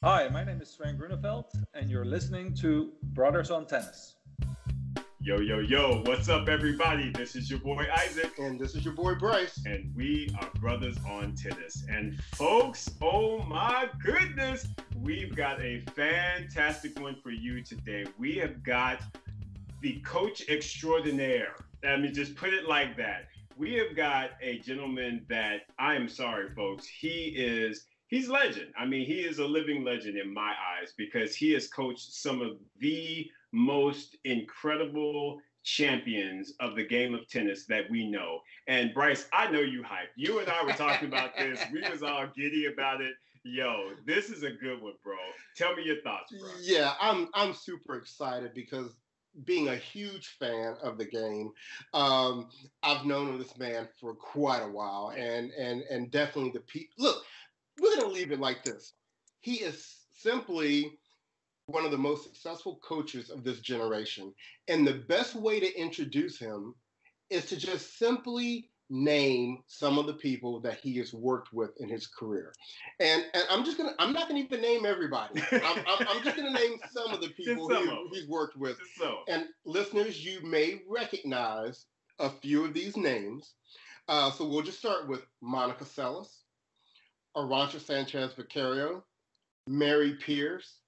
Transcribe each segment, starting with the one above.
Hi, my name is Sven Groeneveld, and you're listening to Brothers on Tennis. Yo, yo, yo, what's up, everybody? This is your boy Isaac. And this is your boy Bryce. And we are Brothers on Tennis. And folks, oh my goodness, we've got a fantastic one for you today. We have got the coach extraordinaire. Let me just put it like that. We have got a gentleman that, I'm sorry, folks, he's legend. I mean, he is a living legend in my eyes because he has coached some of the most incredible champions of the game of tennis that we know. And Bryce, I know you hyped. You and I were talking about this. We was all giddy about it. Yo, this is a good one, bro. Tell me your thoughts, bro. Yeah, I'm super excited because being a huge fan of the game, I've known this man for quite a while, and definitely the people. Look, we're gonna leave it like this. He is simply one of the most successful coaches of this generation, and the best way to introduce him is to just simply name some of the people that he has worked with in his career. And I'm not gonna even name everybody. I'm just gonna name some of the people he's worked with. And listeners, you may recognize a few of these names. So we'll just start with Monica Seles, Arantxa Sanchez Vicario, Mary Pierce,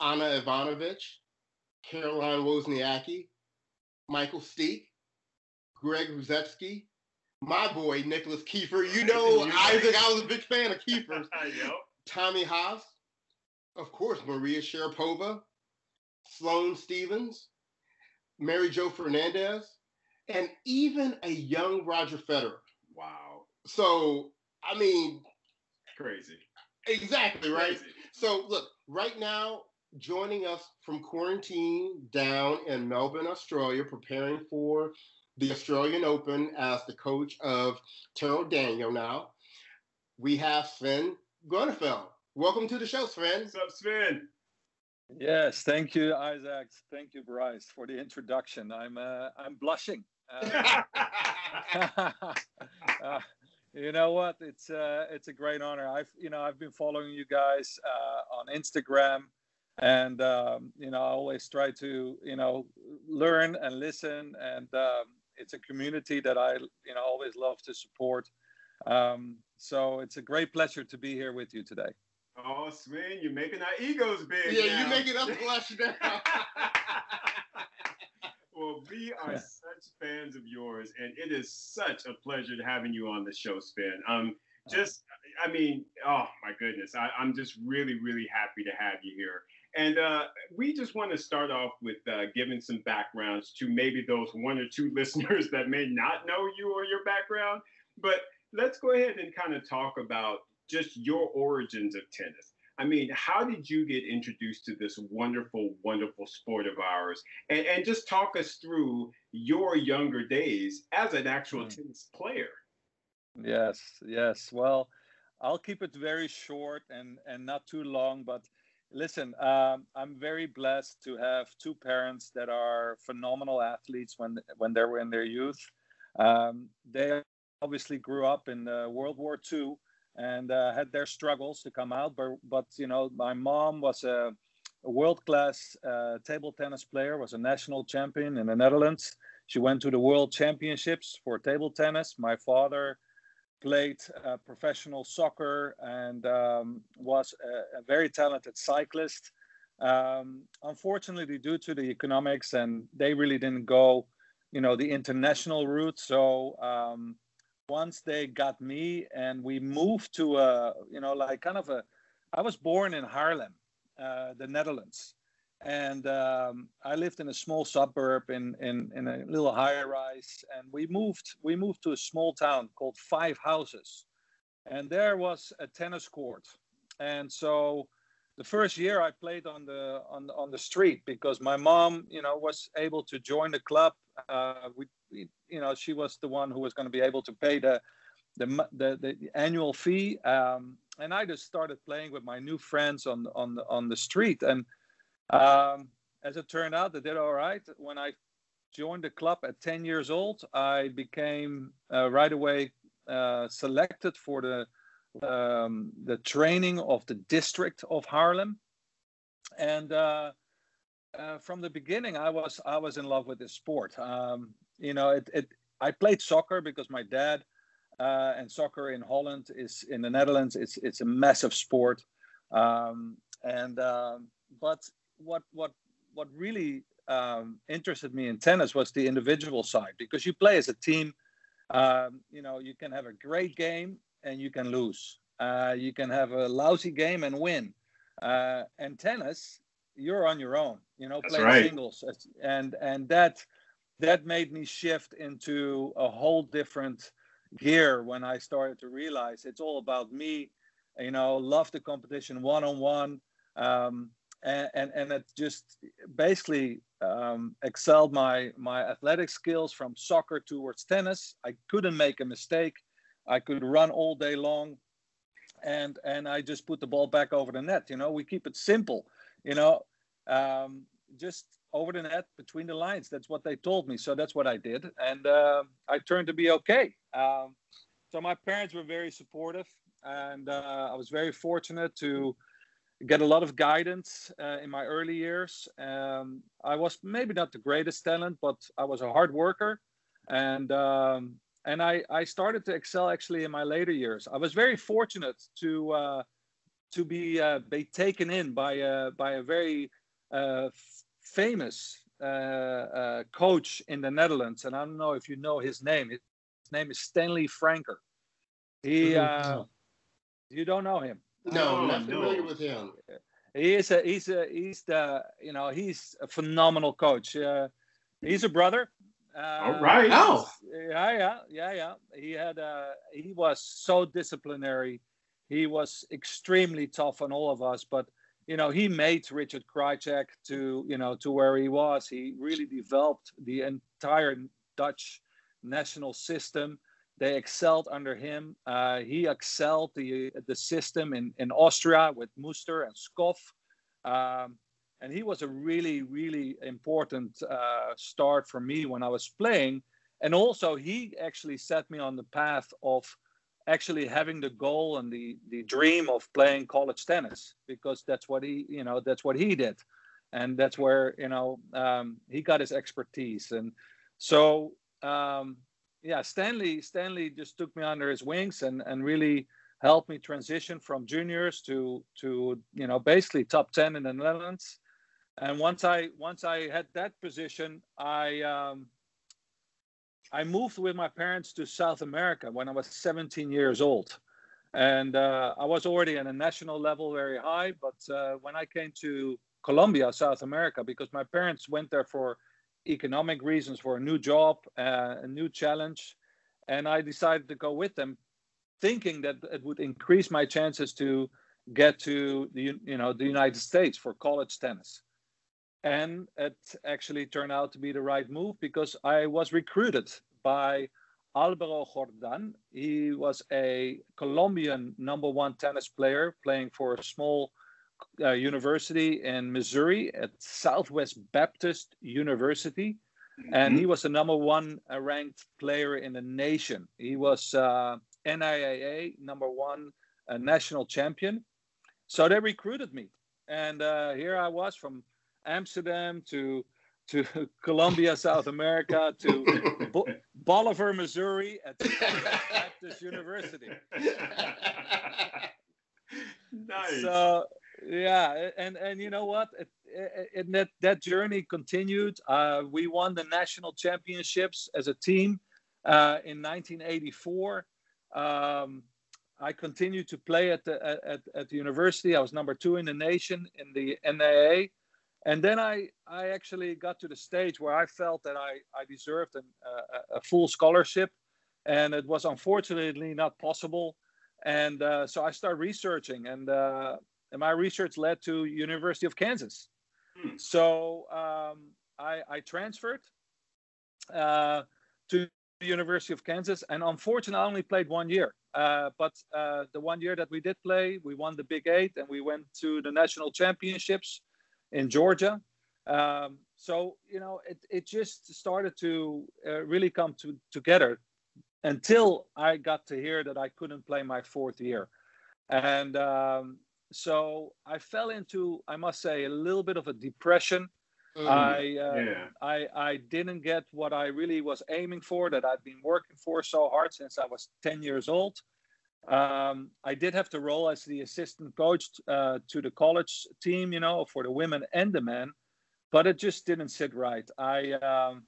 Anna Ivanovic, Caroline Wozniacki, Michael Steek, Greg Ruzetsky, my boy, Nicholas Kiefer. You know, Isaac, I was a big fan of Kiefer's. Tommy Haas, of course, Maria Sharapova, Sloane Stevens, Mary Jo Fernandez, and even a young Roger Federer. Wow. So, I mean... Crazy. Exactly, right? Crazy. So, look, right now, joining us from quarantine down in Melbourne, Australia, preparing for the Australian Open as the coach of Taro Daniel now, we have Sven Groeneveld. Welcome to the show, Sven. What's up, Sven? Yes, thank you, Isaac. Thank you, Bryce, for the introduction. I'm blushing. You know what? It's a great honor. I've been following you guys on Instagram, and I always try to learn and listen, and it's a community that I always love to support. So it's a great pleasure to be here with you today. Oh, Sven, you're making our egos big. Yeah, you're making us blush now. Well, we are such fans of yours, and it is such a pleasure having you on the show, Sven. Oh my goodness. I'm just really, really happy to have you here. And we just want to start off with giving some backgrounds to maybe those one or two listeners that may not know you or your background. But let's go ahead and kind of talk about just your origins of tennis. I mean, how did you get introduced to this wonderful, wonderful sport of ours? And just talk us through your younger days as an actual tennis player. Yes. Well, I'll keep it very short and not too long. But listen, I'm very blessed to have two parents that are phenomenal athletes when they were in their youth. They obviously grew up in World War II. And had their struggles to come out. But my mom was a world-class table tennis player, was a national champion in the Netherlands. She went to the World Championships for table tennis. My father played professional soccer and was a very talented cyclist. Unfortunately, due to the economics, and they really didn't go, the international route. So once they got me and we moved to I was born in Haarlem, the Netherlands. And I lived in a small suburb in a little high rise. And we moved to a small town called Five Houses. And there was a tennis court. And so the first year I played on the street because my mom, was able to join the club. She was the one who was going to be able to pay the annual fee, and I just started playing with my new friends on the street. And as it turned out, they did all right. When I joined the club at 10 years old, I became right away selected for the the training of the district of Haarlem, and from the beginning, I was in love with this sport. I played soccer because my dad, and soccer in Holland in the Netherlands. It's a massive sport, but what really interested me in tennis was the individual side, because you play as a team. You can have a great game and you can lose. You can have a lousy game and win. And tennis, you're on your own. Playing singles, and that made me shift into a whole different gear when I started to realize it's all about me. Love the competition one-on-one. And it just basically excelled my athletic skills from soccer towards tennis. I couldn't make a mistake. I could run all day long, and I just put the ball back over the net. We keep it simple. Just over the net, between the lines. That's what they told me, so that's what I did, and I turned to be okay. So my parents were very supportive, and I was very fortunate to get a lot of guidance in my early years. I was maybe not the greatest talent, but I was a hard worker, and I started to excel actually in my later years. I was very fortunate to be taken in by a very famous coach in the Netherlands, and I don't know if you know his name. His name is Stanley Franker. You don't know him? No, I'm not familiar with him. He's a phenomenal coach. He's a brother. All right. Yeah. He was so disciplinary. He was extremely tough on all of us, but he made Richard Krajicek to where he was. He really developed the entire Dutch national system. They excelled under him. He excelled the system in Austria with Muster and Skoff. And he was a really, really important start for me when I was playing. And also, he actually set me on the path of actually having the goal and the dream of playing college tennis, because that's what he did. And that's where, he got his expertise. And so, Stanley just took me under his wings and really helped me transition from juniors to basically top 10 in the Netherlands. And once I had that position, I moved with my parents to South America when I was 17 years old. And I was already at a national level very high. But when I came to Colombia, South America, because my parents went there for economic reasons, for a new job, a new challenge. And I decided to go with them, thinking that it would increase my chances to get to the United States for college tennis. And it actually turned out to be the right move, because I was recruited by Álvaro Jordan. He was a Colombian #1 tennis player playing for a small university in Missouri at Southwest Baptist University. Mm-hmm. And he was the #1 ranked player in the nation. He was NIAA #1 national champion. So they recruited me. And here I was, from Amsterdam to Colombia, South America, to Bolivar, Missouri at Baptist University. Nice. So yeah, and you know what? That journey continued. We won the national championships as a team in 1984. I continued to play at the university. I was #2 in the nation in the NAA. And then I actually got to the stage where I felt that I deserved a full scholarship, and it was unfortunately not possible. And so I started researching, and my research led to University of Kansas. So I transferred to the University of Kansas, and unfortunately I only played 1 year. But the 1 year that we did play, we won the Big 8, and we went to the national championships in Georgia. So it just started to really come together, until I got to hear that I couldn't play my 4th year. And so I fell into, I must say, a little bit of a depression. I didn't get what I really was aiming for, that I'd been working for so hard since I was 10 years old. I did have to role as the assistant coach to the college team, for the women and the men, but it just didn't sit right. I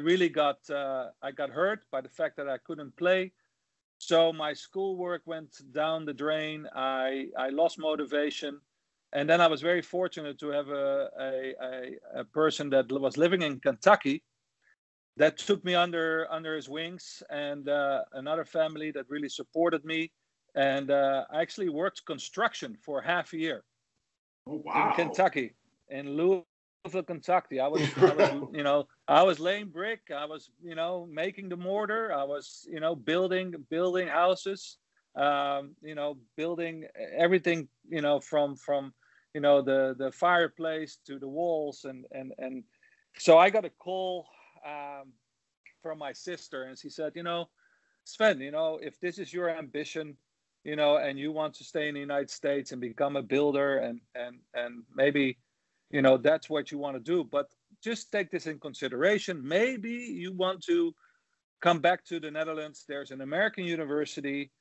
really got hurt by the fact that I couldn't play. So my schoolwork went down the drain. I lost motivation. And then I was very fortunate to have a person that was living in Kentucky that took me under his wings, and another family that really supported me. And I actually worked construction for half a year. Oh, wow. In Kentucky, in Louisville, Kentucky. I was laying brick. I was, making the mortar. I was, building houses. Building everything, from the fireplace to the walls, and so I got a call from my sister, and she said, Sven, if this is your ambition, and you want to stay in the United States and become a builder, and maybe, that's what you want to do, but just take this in consideration. Maybe you want to come back to the Netherlands. There's an American university.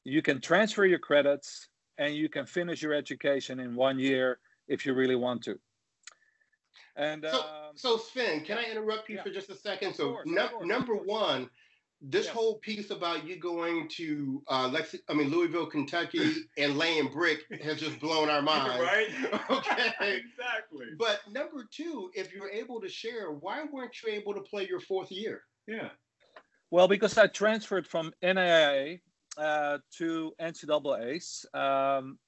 You can transfer your credits and you can finish your education in 1 year if you really want to. And so Sven, can I interrupt you for just a second? So number one, this whole piece about you going to Louisville, Kentucky, and laying brick has just blown our minds. Right? Okay. Exactly. But number two, if you're able to share, why weren't you able to play your fourth year? Yeah. Well, because I transferred from NAIA to NCAAs,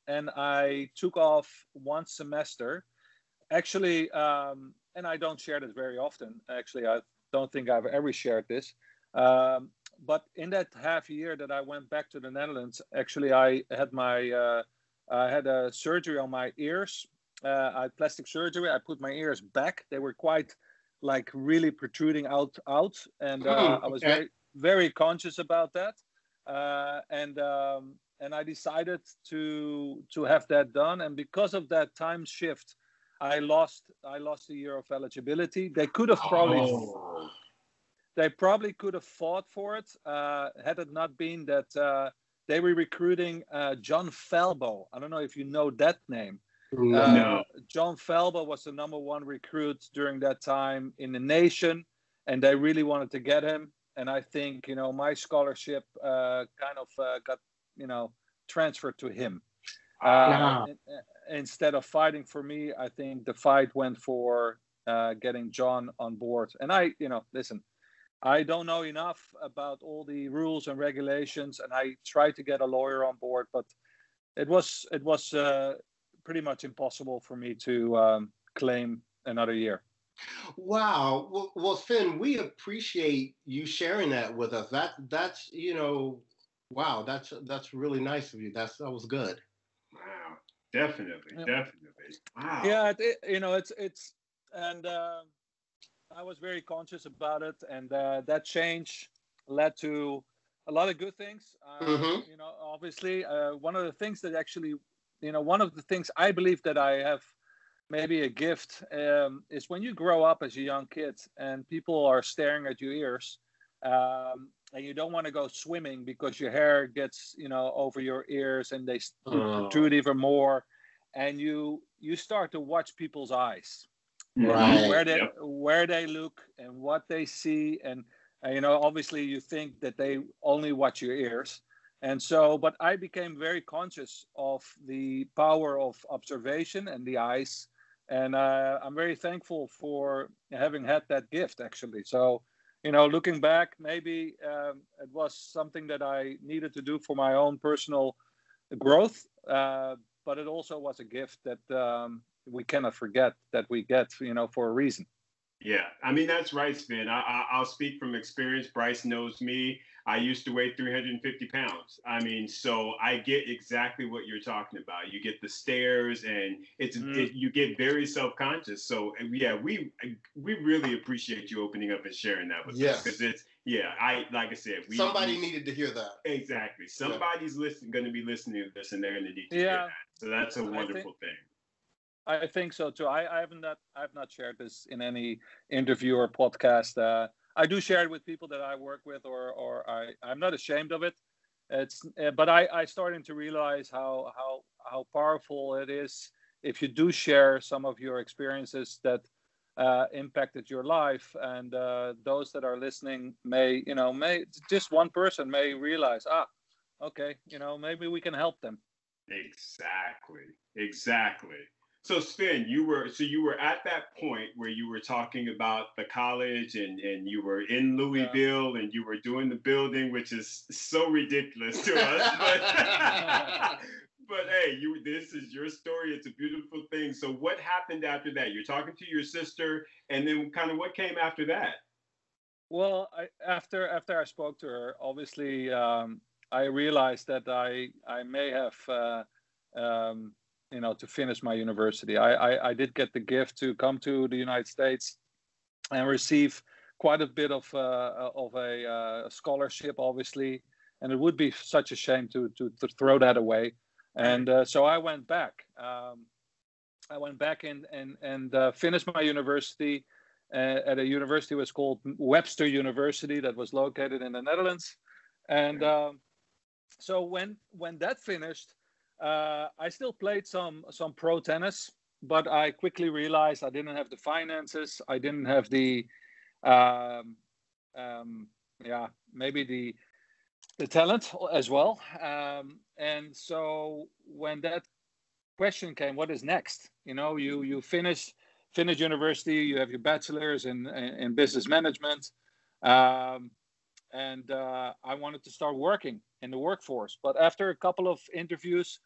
and I took off one semester. Actually, and I don't share this very often. Actually, I don't think I've ever shared this. But in that half year that I went back to the Netherlands, actually, I had a surgery on my ears. I had plastic surgery. I put my ears back. They were quite really protruding out. And I was very, very conscious about that. And I decided to have that done. And because of that time shift, I lost a year of eligibility. They could have probably could have fought for it had it not been that they were recruiting John Falbo. I don't know if you know that name. No. John Falbo was the number one recruit during that time in the nation, and they really wanted to get him. And I think, my scholarship got, transferred to him. Instead of fighting for me, I think the fight went for getting John on board. And listen, I don't know enough about all the rules and regulations, and I tried to get a lawyer on board, but it was pretty much impossible for me to claim another year. Wow. Well, Sven, we appreciate you sharing that with us. That's wow. That's really nice of you. That was good. Wow. Definitely. Wow. Yeah. It's and I was very conscious about it, and that change led to a lot of good things. Obviously, one of the things that actually, one of the things I believe that I have maybe a gift is when you grow up as a young kid and people are staring at your ears, and you don't want to go swimming because your hair gets, over your ears and they protrude even more, and you start to watch people's eyes. Right. Where they look and what they see, and obviously you think that they only watch your ears, and so. But I became very conscious of the power of observation and the eyes, and I'm very thankful for having had that gift, actually. So, looking back, maybe it was something that I needed to do for my own personal growth, but it also was a gift that. We cannot forget that we get, for a reason. Yeah, I mean, that's right, Sven. I'll speak from experience. Bryce knows me. I used to weigh 350 pounds. I mean, so I get exactly what you're talking about. You get the stares, and you get very self-conscious. So yeah, we really appreciate you opening up and sharing that with us, because Yeah, like I said, somebody needed to hear that. Exactly. Somebody's going to be listening to this, and they're going to need to hear that. So that's a wonderful thing. I think so too. I've not shared this in any interview or podcast. I do share it with people that I work with, or I'm not ashamed of it. But I started to realize how powerful it is if you do share some of your experiences that impacted your life, and those that are listening may just one person may realize, okay, maybe we can help them. Exactly. So Sven, you were at that point where you were talking about the college, and you were in Louisville, and you were doing the building, which is so ridiculous to us, but hey, this is your story. It's a beautiful thing. So what happened after that? You're talking to your sister, and then kind of what came after that? Well, after I spoke to her, obviously, I realized that I may have to finish my university. I did get the gift to come to the United States and receive quite a bit of a scholarship, obviously, and it would be such a shame to throw that away. And so I went back. I went back and finished my university at a university was called Webster University, that was located in the Netherlands. And so when that finished, I still played some pro tennis, but I quickly realized I didn't have the finances. I didn't have the maybe the talent as well. And so when that question came, what is next? You finish university, you have your bachelor's in business management, and I wanted to start working in the workforce. But after a couple of interviews,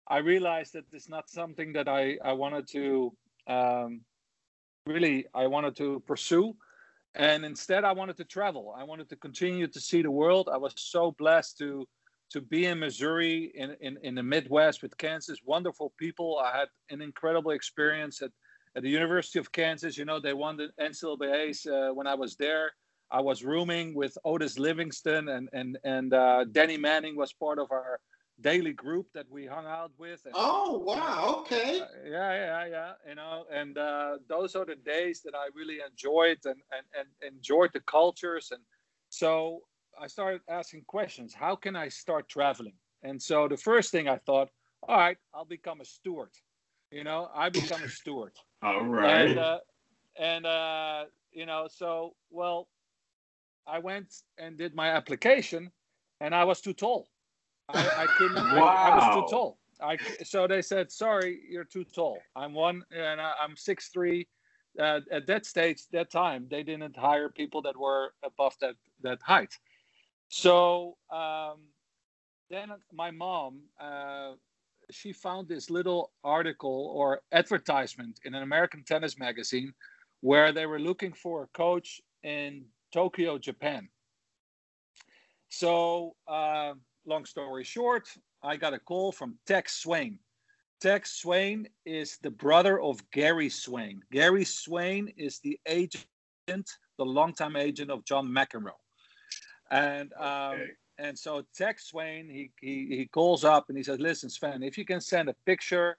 I realized that it's not something that I wanted to pursue. And instead, I wanted to travel. I wanted to continue to see the world. I was so blessed to be in Missouri, in the Midwest with Kansas. Wonderful people. I had an incredible experience at the University of Kansas. They won the NCAAs when I was there. I was rooming with Otis Livingston, and Danny Manning was part of our daily group that we hung out with. And, oh, wow. Okay. Yeah. And those are the days that I really enjoyed and enjoyed the cultures. And so I started asking questions. How can I start traveling? And so the first thing I thought, all right, I'll become a steward. I become a steward. All right. So, well, I went and did my application, and I was too tall. I couldn't. Wow. I was too tall. So they said, sorry, you're too tall. I'm 6'3". At that time, they didn't hire people that were above that height. So then my mom, she found this little article or advertisement in an American tennis magazine where they were looking for a coach in Tokyo, Japan. So long story short, I got a call from Tex Swain. Tex Swain is the brother of Gary Swain. Gary Swain is the longtime agent of John McEnroe. And so Tex Swain, he calls up and he says, listen, Sven, if you can send a picture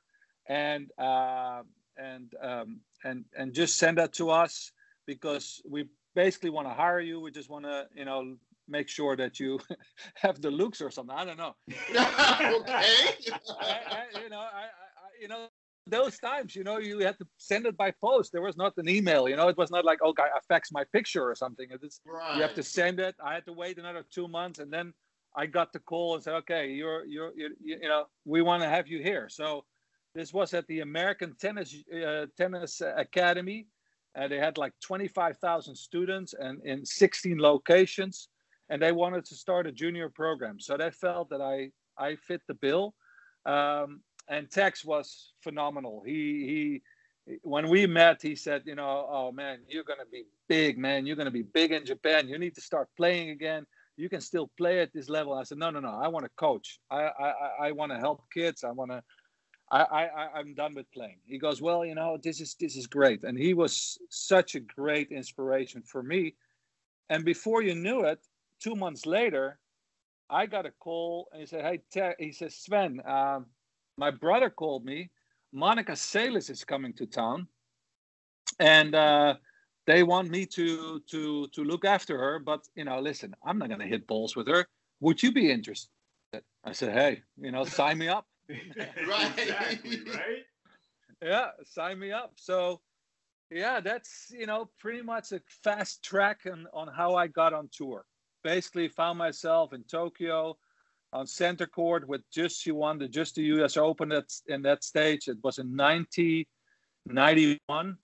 and just send that to us, because we basically want to hire you. We just want to, make sure that you have the looks or something. I don't know. Okay. Those times, you had to send it by post. There was not an email, it was not like, okay, I fax my picture or something. Right. You have to send it. I had to wait another 2 months, and then I got the call and said, okay, we want to have you here. So this was at the American Tennis Academy. They had like 25,000 students and in 16 locations, and they wanted to start a junior program. So they felt that I fit the bill. And Tex was phenomenal. He when we met, he said, oh man, you're going to be big, man. You're going to be big in Japan. You need to start playing again. You can still play at this level. I said, no. I want to coach. I want to help kids. I'm done with playing. He goes, well, this is great. And he was such a great inspiration for me And before you knew it, 2 months later, I got a call and he said, "Hey, he says, Sven, my brother called me. Monica Seles is coming to town, and they want me to look after her. But listen, I'm not going to hit balls with her. Would you be interested?" I said, "Hey, sign me up." Right. Exactly, right? Yeah, sign me up. So yeah, that's pretty much a fast track on how I got on tour. Basically, found myself in Tokyo on center court with she won the U.S. Open in that stage. It was in 1991.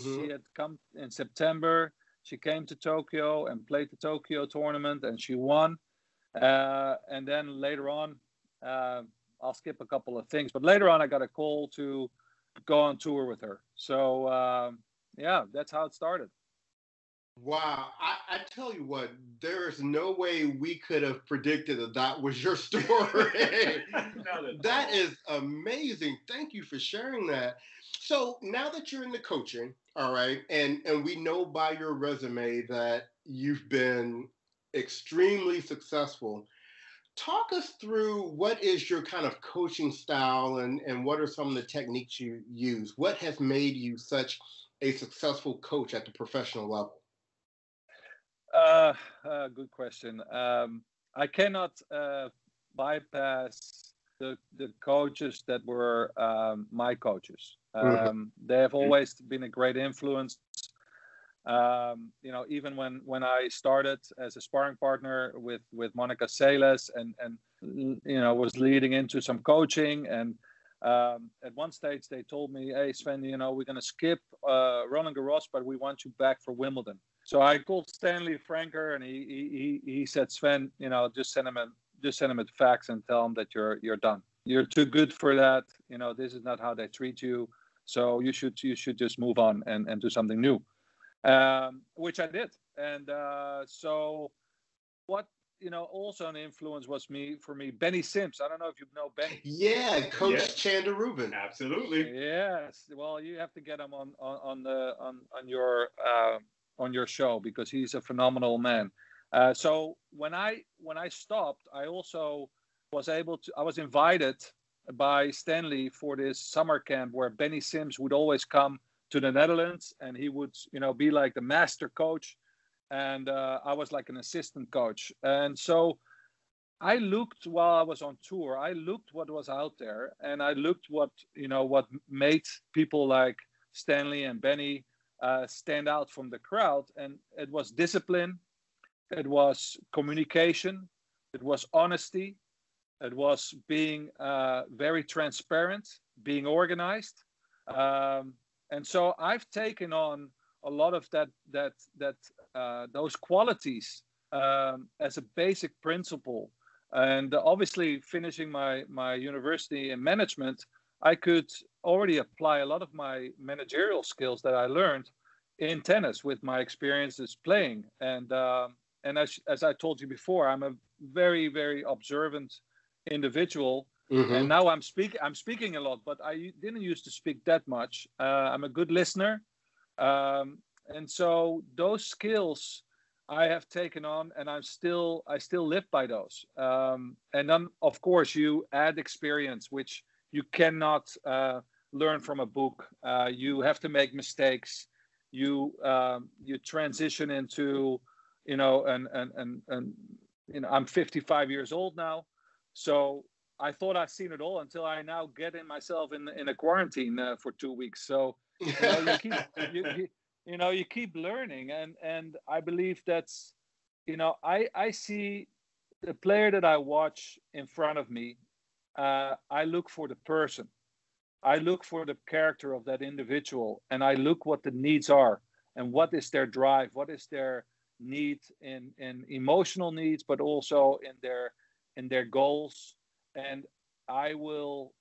She had come in September. She came to Tokyo and played the Tokyo tournament, and she won. And then later on, I'll skip a couple of things, but later on I got a call to go on tour with her. So yeah, that's how it started. Wow. I tell you what, there's no way we could have predicted that was your story. That is amazing. Thank you for sharing that. So now that you're in the coaching, all right, and we know by your resume that you've been extremely successful. Talk us through what is your kind of coaching style and what are some of the techniques you use? What has made you such a successful coach at the professional level? Good question. I cannot bypass the coaches that were my coaches. They have always been a great influence. Even when I started as a sparring partner with Monica Seles and was leading into some coaching, and at one stage they told me, "Hey Sven, we're going to skip Roland Garros, but we want you back for Wimbledon." So I called Stanley Franker, and he said, "Sven, just send him a fax and tell him that you're done. You're too good for that. This is not how they treat you. So you should just move on and do something new." Which I did. And so what also an influence was for me Benny Sims. I don't know if you know Benny. Yeah, Coach Chander Rubin. Absolutely. Yes. Well, you have to get him on your show, because he's a phenomenal man. So when I stopped, I also I was invited by Stanley for this summer camp where Benny Sims would always come to the Netherlands, and he would be like the master coach, and I was like an assistant coach. And so I looked, while I was on tour, I looked what was out there, and I looked what made people like Stanley and Benny stand out from the crowd. And it was discipline, it was communication, it was honesty, it was being very transparent, being organized. And so I've taken on a lot of those qualities as a basic principle. And obviously, finishing my university in management, I could already apply a lot of my managerial skills that I learned in tennis with my experiences playing. And as I told you before, I'm a very, very observant individual. And now I'm speaking a lot, but I didn't used to speak that much. I'm a good listener. And so those skills I have taken on, and I still live by those. And then, of course, you add experience, which you cannot learn from a book. You have to make mistakes. You transition into, I'm 55 years old now, so I thought I've seen it all until I now get myself in a quarantine for 2 weeks. So you keep learning, and I believe that's I see the player that I watch in front of me. I look for the person. I look for the character of that individual, and I look what the needs are and what is their drive, what is their need in emotional needs, but also in their goals. And I will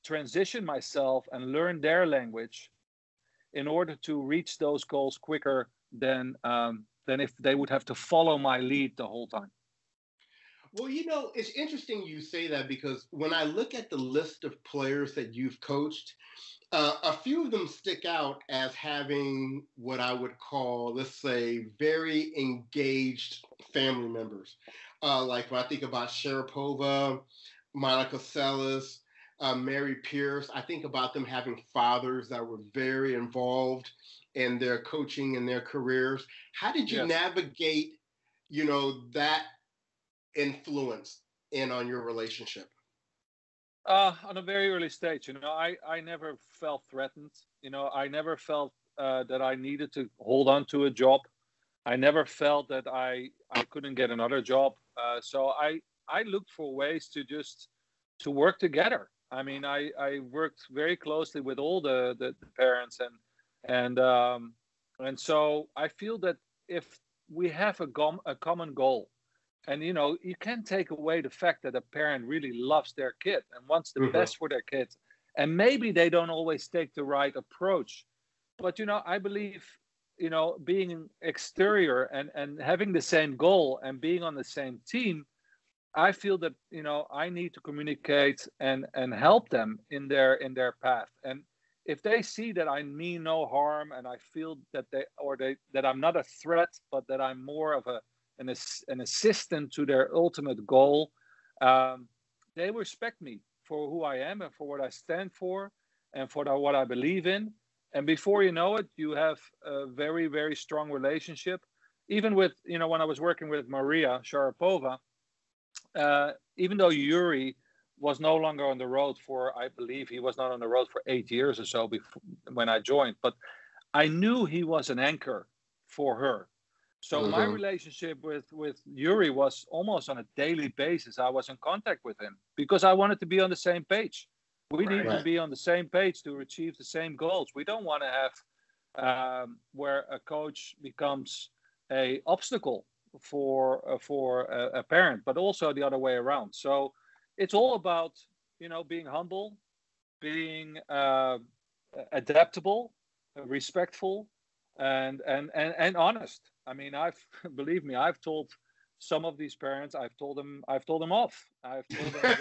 transition myself and learn their language in order to reach those goals quicker than if they would have to follow my lead the whole time. Well, it's interesting you say that because when I look at the list of players that you've coached, a few of them stick out as having what I would call, let's say, very engaged family members. Like when I think about Sharapova, Monica Seles, Mary Pierce, I think about them having fathers that were very involved in their coaching and their careers. How did you navigate, that influence in on your relationship? On a very early stage, I never felt threatened. I never felt that I needed to hold on to a job. I never felt that I couldn't get another job. So I looked for ways to work together. I mean, I worked very closely with all the parents and so I feel that if we have a common goal, and you can't take away the fact that a parent really loves their kid and wants the best for their kids, and maybe they don't always take the right approach, but I believe being exterior and having the same goal and being on the same team, I feel that I need to communicate and help them in their path. And if they see that I mean no harm and I feel that that I'm not a threat, but that I'm more of an assistant to their ultimate goal, they respect me for who I am and for what I stand for and for what I believe in. And before you know it, you have a very, very strong relationship. Even with, when I was working with Maria Sharapova, even though Yuri was no longer on the road I believe he was not on the road for 8 years or so before, when I joined, but I knew he was an anchor for her. So my relationship with Yuri was almost on a daily basis. I was in contact with him because I wanted to be on the same page. We need to be on the same page to achieve the same goals. We don't want to have where a coach becomes a obstacle for a parent, but also the other way around. So it's all about being humble, being adaptable, respectful, and honest. I mean, believe me, I've told some of these parents, I've told them off. I've told them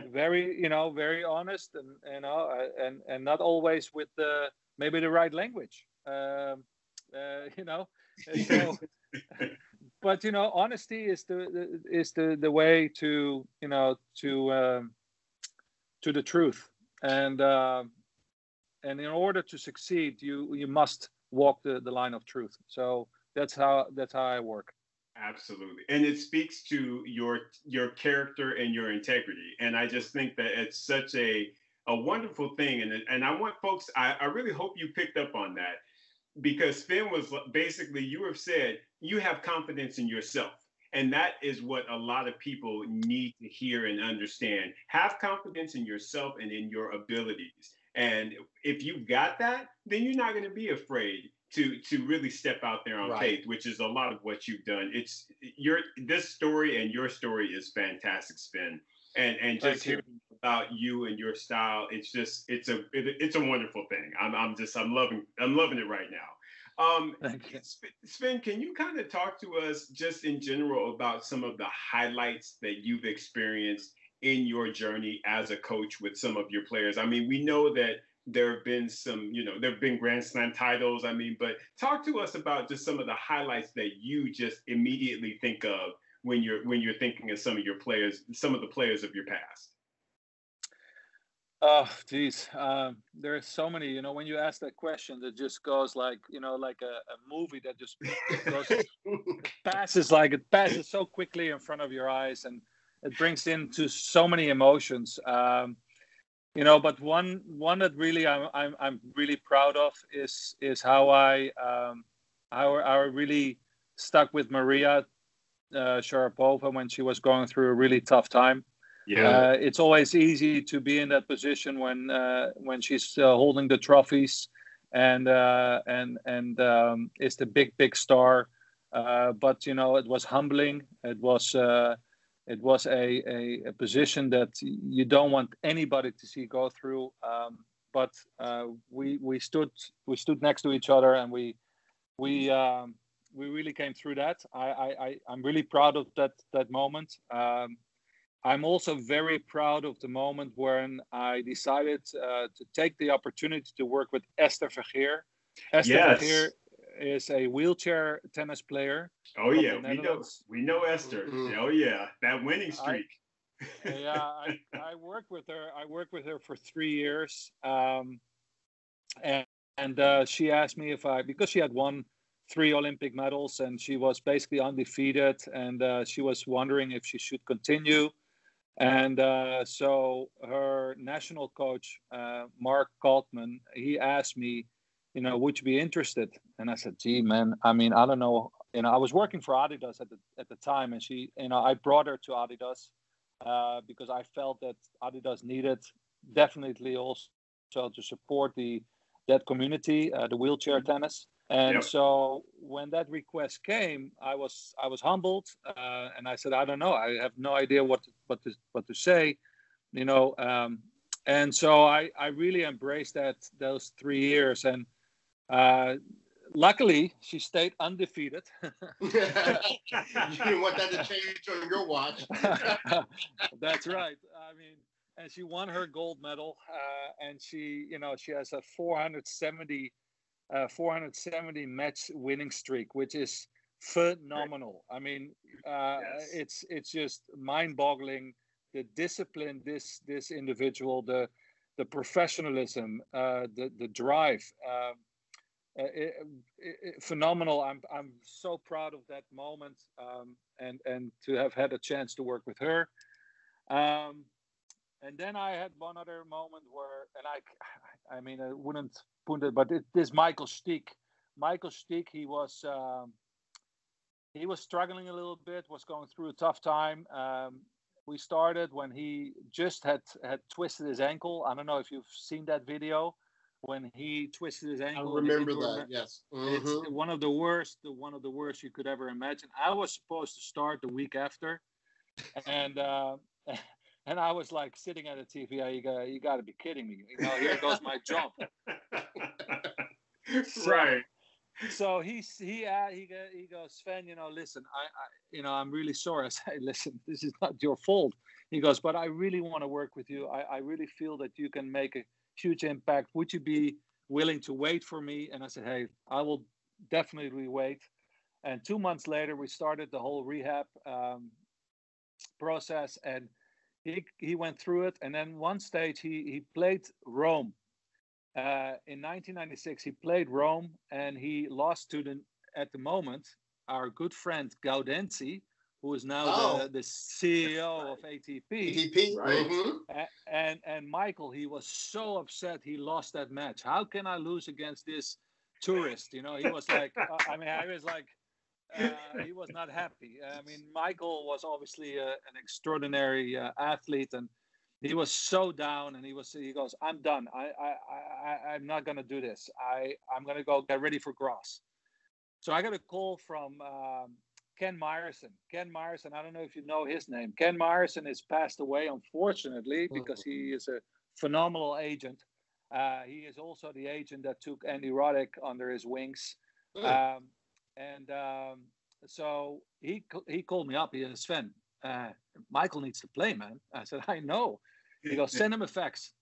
very, very honest and not always with maybe the right language. So, but honesty is the way to the truth, and in order to succeed, you must walk the line of truth. So that's how I work. Absolutely. And it speaks to your character and your integrity. And I just think that it's such a wonderful thing. And I want folks, I really hope you picked up on that, because Sven was basically, you have said you have confidence in yourself. And that is what a lot of people need to hear and understand. Have confidence in yourself and in your abilities. And if you've got that, then you're not going to be afraid to really step out there on faith, which is a lot of what you've done. It's this story and your story is fantastic, Sven. And just hearing about you and your style, it's a wonderful thing. I'm loving it right now. Sven, can you kind of talk to us just in general about some of the highlights that you've experienced in your journey as a coach with some of your players? I mean, we know that there have been there have been Grand Slam titles. I mean, but talk to us about just some of the highlights that you just immediately think of when you're thinking of some of your players, some of the players of your past. Oh, geez. There are so many, when you ask that question, that just goes like a movie that just it passes so quickly in front of your eyes, and it brings into so many emotions. But one that really I'm really proud of is how I really stuck with Maria Sharapova when she was going through a really tough time. Yeah, it's always easy to be in that position when she's holding the trophies and is the big star. But it was humbling. It was a position that you don't want anybody to see go through. But we stood next to each other, and we really came through that. I'm really proud of that moment. I'm also very proud of the moment when I decided to take the opportunity to work with Esther Vergeer. Esther Vergeer is a wheelchair tennis player. Oh yeah, we know Esther. Mm-hmm. Oh yeah, that winning streak. I worked with her. I worked with her for 3 years, and she asked me because she had won 3 Olympic medals and she was basically undefeated, and she was wondering if she should continue. And so her national coach, Mark Kaltman, he asked me, would you be interested? And I said, gee, man, I mean, I don't know. I was working for Adidas at the time, and she, I brought her to Adidas because I felt that Adidas needed definitely also to support that community, the wheelchair tennis. And so when that request came, I was humbled, and I said, I don't know, I have no idea what to say, and so I really embraced those 3 years, and luckily she stayed undefeated. You didn't want that to change on your watch. That's right. I mean, and she won her gold medal, and she has a 470 match winning streak, which is phenomenal. I mean, it's just mind-boggling, the discipline this individual, the professionalism, the drive, phenomenal. I'm so proud of that moment, and to have had a chance to work with her. And then I had one other moment where, and I mean, I wouldn't put it, but this Michael Stieck. Michael Stieck, he was struggling a little bit, was going through a tough time. We started when he just had twisted his ankle. I don't know if you've seen that video when he twisted his ankle. I remember that. Yes, it's one of the worst you could ever imagine. I was supposed to start the week after, and and I was like sitting at the TV. You got to be kidding me! Here goes my job. Right. So he goes, Sven, listen, I'm really sorry. I say, listen, this is not your fault. He goes, but I really want to work with you. I really feel that you can make a huge impact. Would you be willing to wait for me? And I said, hey, I will definitely wait. And 2 months later, we started the whole rehab process, and he went through it. And then one stage he played Rome. In 1996, he played Rome, and he lost to at the moment, our good friend Gaudenzi, who is now the CEO of ATP. Right. And Michael, he was so upset he lost that match. How can I lose against this tourist? He was like, he was not happy. I mean, Michael was obviously an extraordinary athlete, and he was so down, and he goes, I'm done. I'm not going to do this. I'm going to go get ready for Graz. So I got a call from Ken Meyerson. Ken Meyerson, I don't know if you know his name. Ken Meyerson has passed away, unfortunately, because he is a phenomenal agent. He is also the agent that took Andy Roddick under his wings. So he called me up. He said, Sven, Michael needs to play, man. I said, I know. He goes, send him a fax.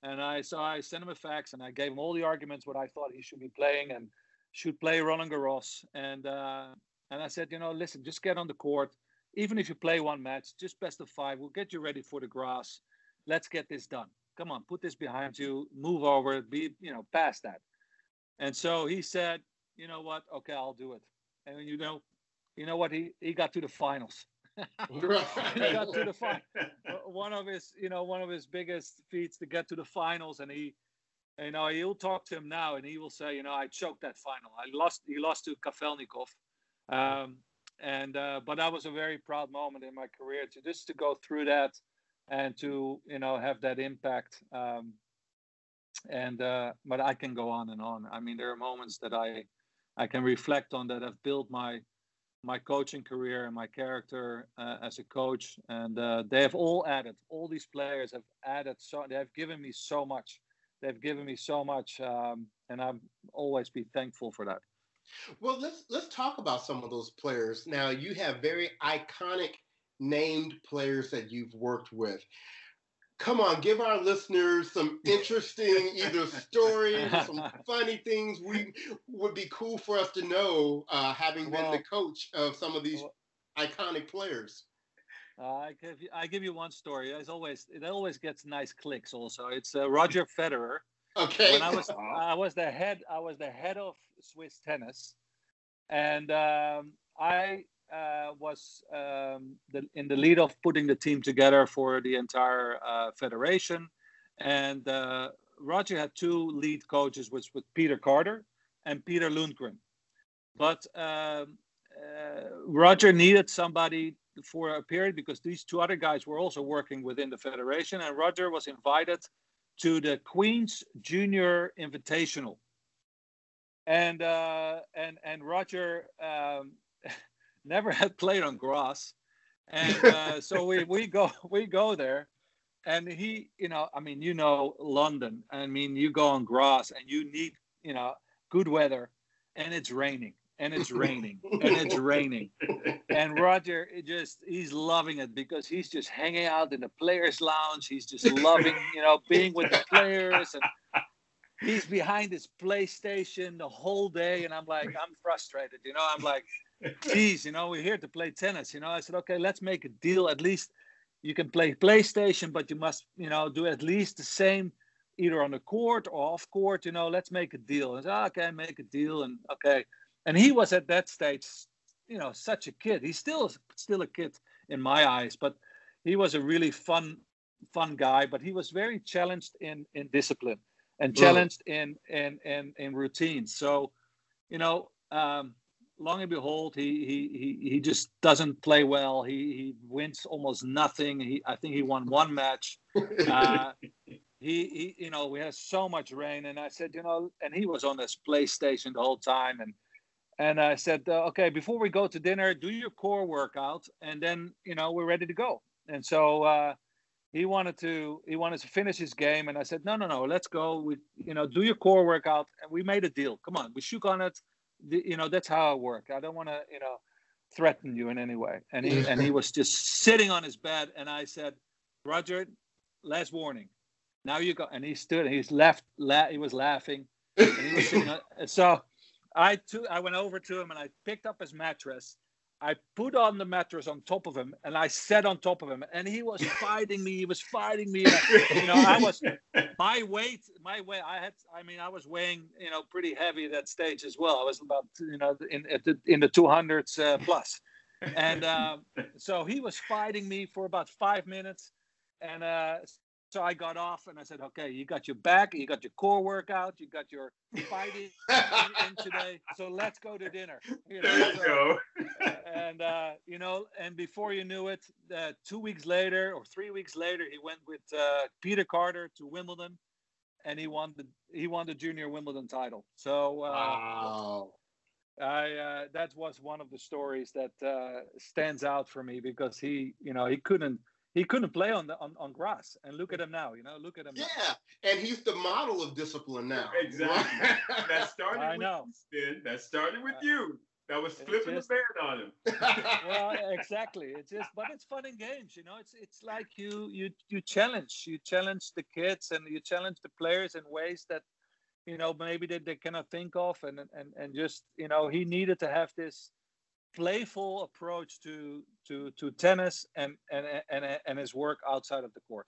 And I sent him a fax, and I gave him all the arguments what I thought he should be playing and should play Roland Garros. And I said, listen, just get on the court. Even if you play one match, just best of 5. We'll get you ready for the grass. Let's get this done. Come on, put this behind you. Move over. Be past that. And so he said, you know what? Okay, I'll do it. And you know what? He got to the finals. He got to the final. One of his biggest feats to get to the finals, and you'll talk to him now, and he will say, I choked that final. He lost to Kafelnikov, but that was a very proud moment in my career to go through that, and to have that impact. But I can go on and on. I mean, there are moments that I can reflect on that have built my coaching career and my character as a coach, and they have all these players have added, so they have given me so much, and I'll always be thankful for that. Well, let's talk about some of those players. Now, you have very iconic named players that you've worked with. Come on, give our listeners some interesting either stories or some funny things we would be cool for us to know, having been the coach of some of these iconic players. I give you one story. It always gets nice clicks. Also, it's Roger Federer. Okay. When I was the head of Swiss tennis, and I was in the lead of putting the team together for the entire federation. And Roger had two lead coaches, which were Peter Carter and Peter Lundgren. But Roger needed somebody for a period because these two other guys were also working within the federation. And Roger was invited to the Queen's Junior Invitational. And Roger never had played on grass, and so we go there, and he, London. I mean, you go on grass, and you need good weather, and it's raining, and it's raining, and it's raining, and Roger he's loving it because he's just hanging out in the players' lounge. He's just loving being with the players, and he's behind his PlayStation the whole day, and I'm frustrated, I'm like, geez, we're here to play tennis. I said, okay, let's make a deal. At least you can play PlayStation, but you must, do at least the same, either on the court or off court. Let's make a deal. And I said, okay, make a deal, and okay. And he was at that stage, such a kid. He's still a kid in my eyes, but he was a really fun guy. But he was very challenged in discipline and challenged in routines. So, long and behold, he just doesn't play well. He wins almost nothing. I think he won one match. We had so much rain, and I said, and he was on his PlayStation the whole time, and I said, okay, before we go to dinner, do your core workout, and then we're ready to go. And so he wanted to finish his game, and I said, no, let's go. We do your core workout, and we made a deal. Come on, we shook on it. That's how I work. I don't want to threaten you in any way. And he was just sitting on his bed, and I said, Roger, last warning, now you go. And he stood and he was laughing, and he was sitting on, so I went over to him and I picked up his mattress. I put on the mattress on top of him, and I sat on top of him, and he was fighting me. I was my weight. I was weighing, pretty heavy at that stage as well. I was about, in the 200s plus, and so he was fighting me for about 5 minutes, and so I got off and I said, okay, you got your back, you got your core workout, you got your fighting in today. So let's go to dinner. There you go. And, and before you knew it, 2 weeks later or 3 weeks later, he went with Peter Carter to Wimbledon, and he won the junior Wimbledon title. So wow. That was one of the stories that stands out for me because he couldn't play on grass, and look at him now. Look at him. Yeah, now. And he's the model of discipline now. Exactly. That started with you. That was flipping the band on him. Well, exactly. But it's fun and games. It's like you challenge the kids, and you challenge the players in ways that maybe they cannot think of, and just he needed to have this playful approach to tennis and his work outside of the court.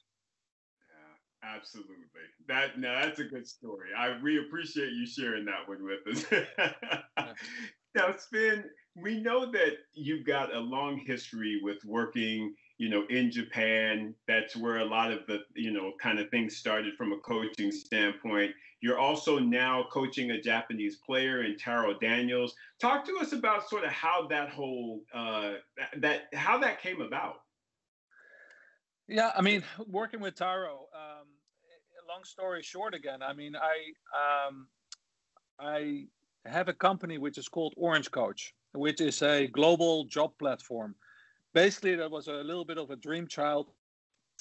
Yeah, absolutely. That's a good story. We appreciate you sharing that one with us. Yeah. Now, Sven, we know that you've got a long history with working, in Japan. That's where a lot of the, kind of things started from a coaching standpoint. You're also now coaching a Japanese player in Taro Daniels. Talk to us about sort of how that whole, how that came about. Yeah, working with Taro, long story short again, I have a company which is called Orange Coach, which is a global job platform. Basically, that was a little bit of a dream child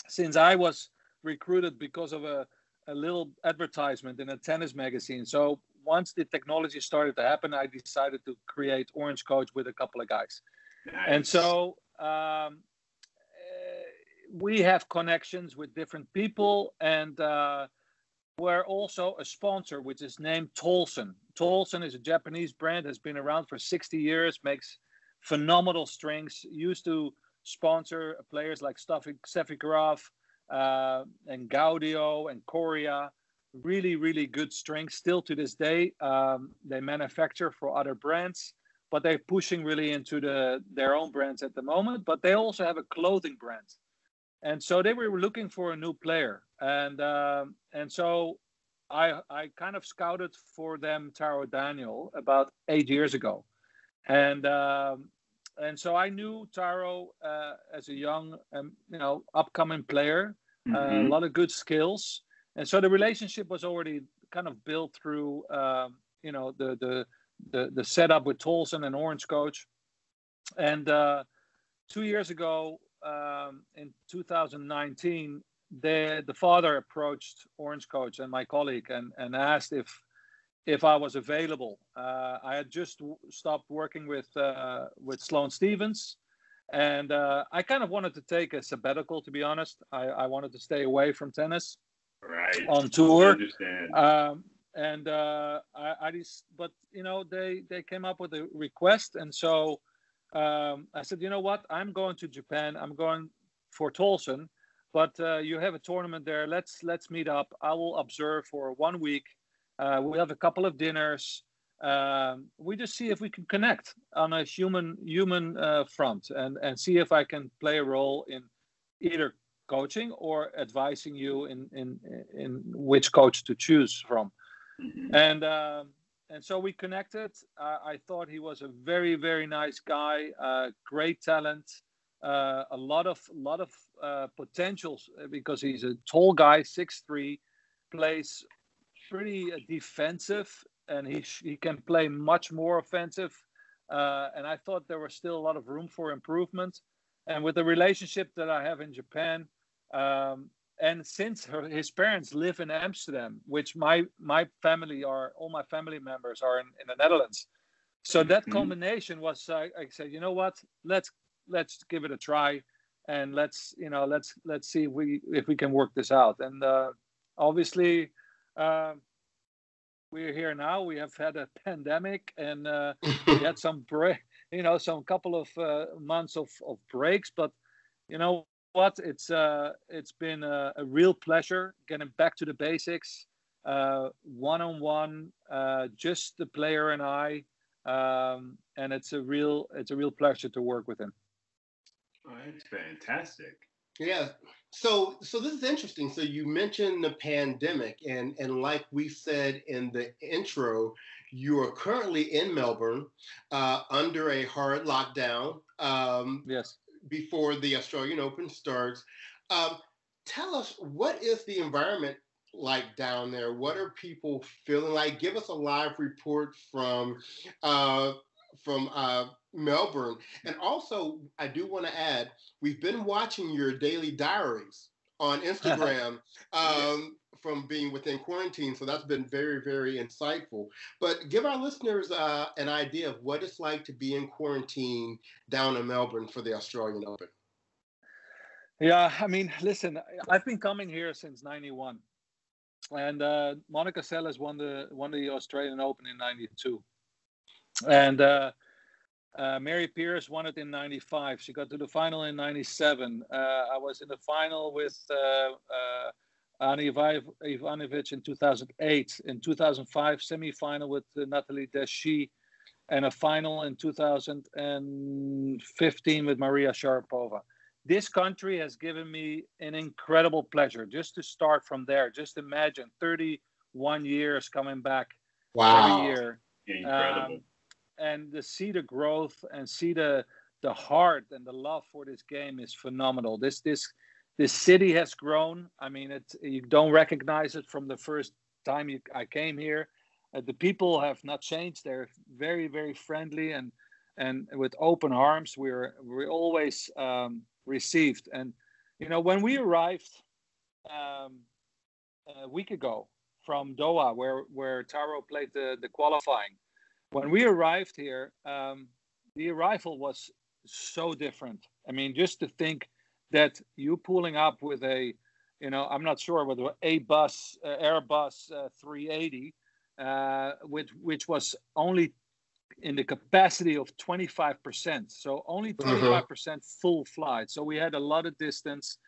since I was recruited because of a little advertisement in a tennis magazine. So once the technology started to happen, I decided to create Orange Coach with a couple of guys. Nice. And so we have connections with different people, and we're also a sponsor, which is named Tolson. Tolson is a Japanese brand, has been around for 60 years, makes phenomenal strings, used to sponsor players like Steffi Graf and Gaudio and Coria. Really, really good strings. Still to this day, they manufacture for other brands, but they're pushing really into their own brands at the moment. But they also have a clothing brand. And so they were looking for a new player. And so I kind of scouted for them Taro Daniel about 8 years ago. And so I knew Taro as a young, upcoming player, a lot of good skills. And so the relationship was already kind of built through, the setup with Tolson and Orange Coach. And 2 years ago, in 2019, the father approached Orange Coach and my colleague and asked if I was available. I had just stopped working with Sloane Stevens, and I kind of wanted to take a sabbatical, to be honest. I wanted to stay away from tennis, right, on tour. I understand. But they came up with a request, and so I said, you know what? I'm going to Japan. I'm going for Tolson, but you have a tournament there. Let's meet up. I will observe for 1 week. We'll have a couple of dinners. We just see if we can connect on a human front, and see if I can play a role in either coaching or advising you in which coach to choose from. And so we connected. I thought he was a very, very nice guy, great talent, a lot of potentials, because he's a tall guy, 6'3", plays pretty defensive, and he can play much more offensive. And I thought there was still a lot of room for improvement. And with the relationship that I have in Japan, and since his parents live in Amsterdam, which all my family members are in the Netherlands, so that combination was, I said, you know what, let's give it a try, and let's see if we can work this out. And obviously, we're here now. We have had a pandemic, and we had some some couple of months of breaks, but what, it's been a real pleasure getting back to the basics, one-on-one, just the player and I, and it's a real pleasure to work with him. Oh, that's fantastic. Yeah. So this is interesting. So you mentioned the pandemic, and like we said in the intro, you are currently in Melbourne under a hard lockdown. Yes. Before the Australian Open starts. Tell us, what is the environment like down there? What are people feeling like? Give us a live report from Melbourne. And also, I do want to add, we've been watching your daily diaries on Instagram from being within quarantine. So that's been very, very insightful. But give our listeners an idea of what it's like to be in quarantine down in Melbourne for the Australian Open. Yeah, I mean, listen, I've been coming here since '91, and Monica Seles won the Australian Open in '92, and Mary Pierce won it in '95. She got to the final in '97. I was in the final with Ani Ivanovic in 2008. In 2005, semi-final with Natalie Deschy, and a final in 2015 with Maria Sharapova. This country has given me an incredible pleasure just to start from there. Just imagine 31 years coming back every year. Incredible. And to see the growth and see the heart and the love for this game is phenomenal. This city has grown. I mean, you don't recognize it from the first time I came here. The people have not changed. They're very, very friendly and with open arms. We're always received. And when we arrived a week ago from Doha, where Taro played the qualifying. When we arrived here, the arrival was so different. I mean, just to think that you pulling up with a, I'm not sure whether Airbus 380, which was only in the capacity of 25%. So only 25% full flight. So we had a lot of distance.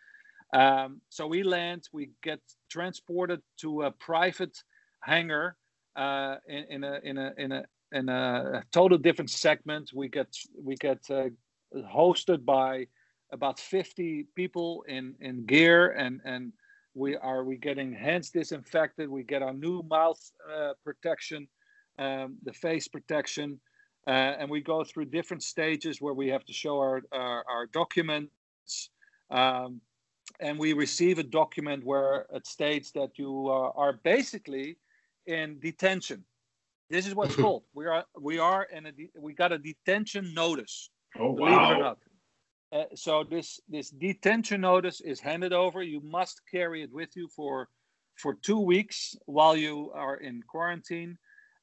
So we land, we get transported to a private hangar in a total different segment. We get hosted by about 50 people in gear, and we getting hands disinfected. We get our new mouth protection, the face protection, and we go through different stages where we have to show our documents. And we receive a document where it states that you are basically in detention. This is what's called. We got a detention notice. Oh, believe wow. it or not. So this detention notice is handed over. You must carry it with you for 2 weeks while you are in quarantine.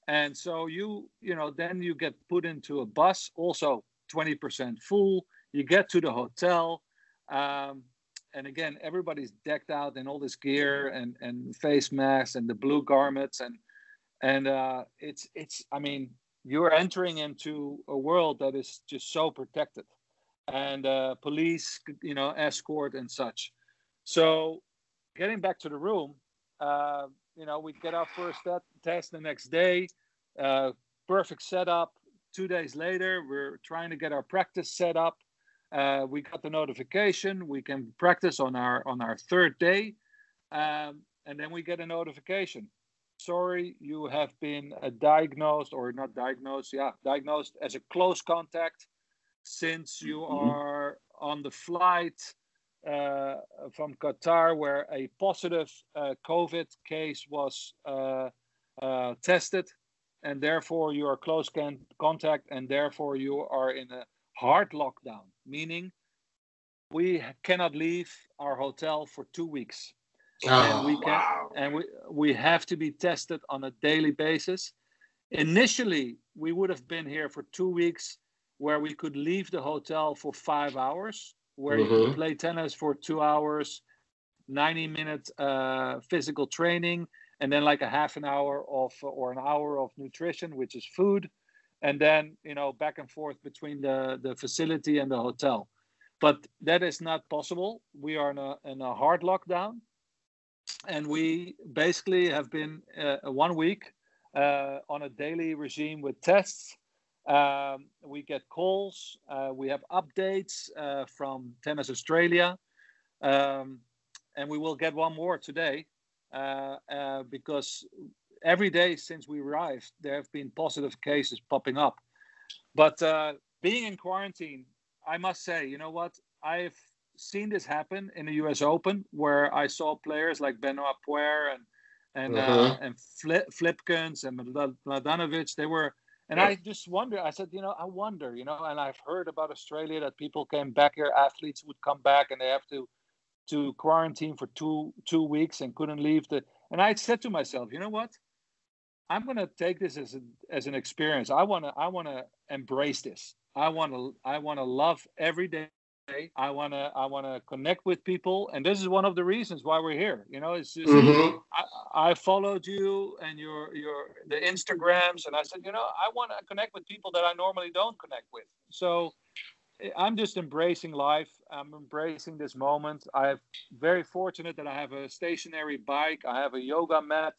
And so then you get put into a bus, also 20% full. You get to the hotel. And again, everybody's decked out in all this gear and face masks and the blue garments. And it's I mean, you're entering into a world that is just so protected. And police, escort and such. So getting back to the room, we get our first test the next day. Perfect setup. 2 days later, we're trying to get our practice set up. We got the notification. We can practice on our third day. And then we get a notification. Sorry, you have been diagnosed as a close contact since you are on the flight from Qatar, where a positive COVID case was tested, and therefore you are close contact, and therefore you are in a hard lockdown, meaning we cannot leave our hotel for 2 weeks. We have to be tested on a daily basis. Initially, we would have been here for 2 weeks, where we could leave the hotel for 5 hours, where you could play tennis for 2 hours, 90-minute physical training, and then like a half an hour or an hour of nutrition, which is food, and then back and forth between the facility and the hotel. But that is not possible. We are in a hard lockdown, and we basically have been 1 week on a daily regime with tests. We get calls. We have updates from Tennis Australia, and we will get one more today because every day since we arrived, there have been positive cases popping up. But being in quarantine, I must say, you know what? I've seen this happen in the U.S. Open, where I saw players like Benoit Poirier and Flipkens and Mladenovic. They were, and I just wonder. I said, I wonder, and I've heard about Australia that people came back here, athletes would come back and they have to quarantine for two weeks and couldn't leave And I said to myself, you know what? I'm going to take this as an experience. I want to embrace this. I want to love every day. I want to connect with people, and this is one of the reasons why we're here. It's just I followed you and your the Instagrams, and I said, I want to connect with people that I normally don't connect with. So I'm just embracing life. I'm embracing this moment. I'm very fortunate that I have a stationary bike. I have a yoga mat.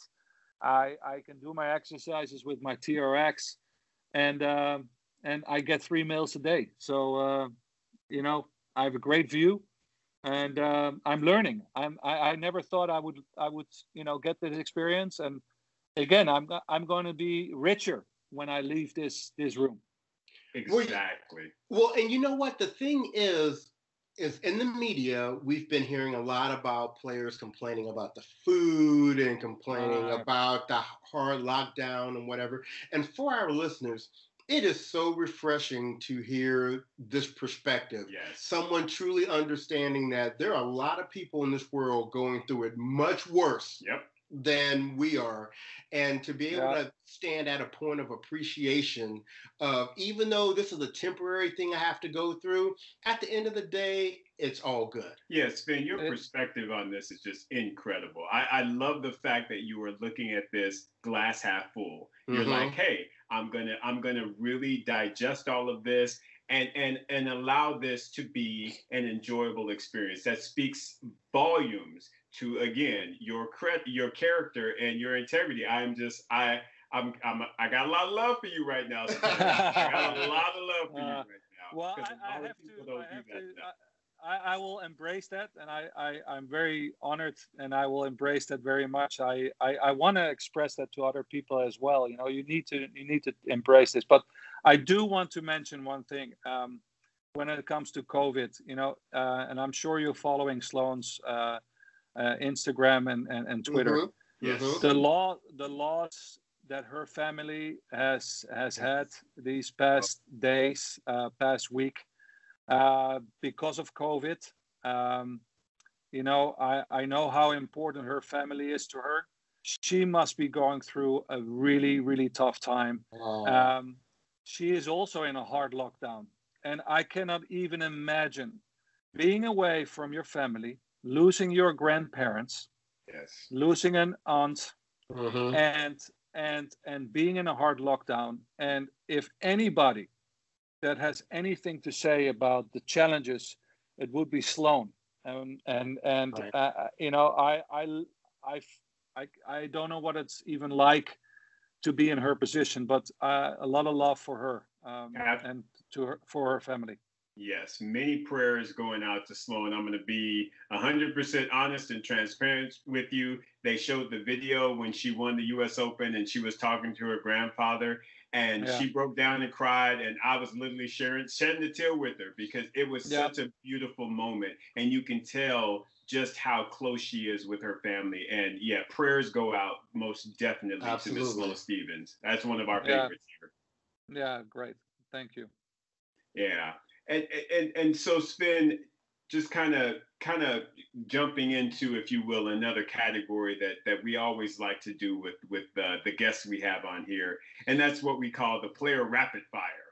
I can do my exercises with my TRX, and I get 3 meals a day. So I have a great view, and I'm learning. I never thought I would get this experience, and again, I'm going to be richer when I leave this room. Exactly. Well, and you know what? The thing is in the media, we've been hearing a lot about players complaining about the food and complaining about the hard lockdown and whatever. And for our listeners, it is so refreshing to hear this perspective. Yes. Someone truly understanding that there are a lot of people in this world going through it much worse than we are. And to be able to stand at a point of appreciation of, even though this is a temporary thing I have to go through, at the end of the day, it's all good. Yes, Sven, your perspective on this is just incredible. I love the fact that you are looking at this glass half full. You're like, hey, I'm gonna really digest all of this and allow this to be an enjoyable experience that speaks volumes to, again, your character and your integrity. I got a lot of love for you right now, Sven. I got a lot of love for you right now. Well, I will embrace that, and I'm very honored, and I will embrace that very much. I want to express that to other people as well. You know, you need to embrace this. But I do want to mention one thing when it comes to COVID. You know, and I'm sure you're following Sloane's Instagram and Twitter. Yes. The laws that her family has had these past days, past week. Because of COVID, you know, I know how important her family is to her. She must be going through a really, really tough time. She is also in a hard lockdown. And I cannot even imagine being away from your family, losing your grandparents, losing an aunt, and being in a hard lockdown. And if anybody that has anything to say about the challenges, it would be Sloane. You know, I don't know what it's even like to be in her position, but a lot of love for her and for her family. Yes, many prayers going out to Sloane. I'm going to be 100% honest and transparent with you. They showed the video when she won the U.S. Open and she was talking to her grandfather, and she broke down and cried, and I was literally shedding a tear with her because it was such a beautiful moment, and you can tell just how close she is with her family. And prayers go out most definitely to Miss Sloane Stevens. That's one of our favorites here. Yeah, great. Thank you. Yeah. And so, Sven, just kind of jumping into, if you will, another category that we always like to do with the guests we have on here, and that's what we call the player rapid fire.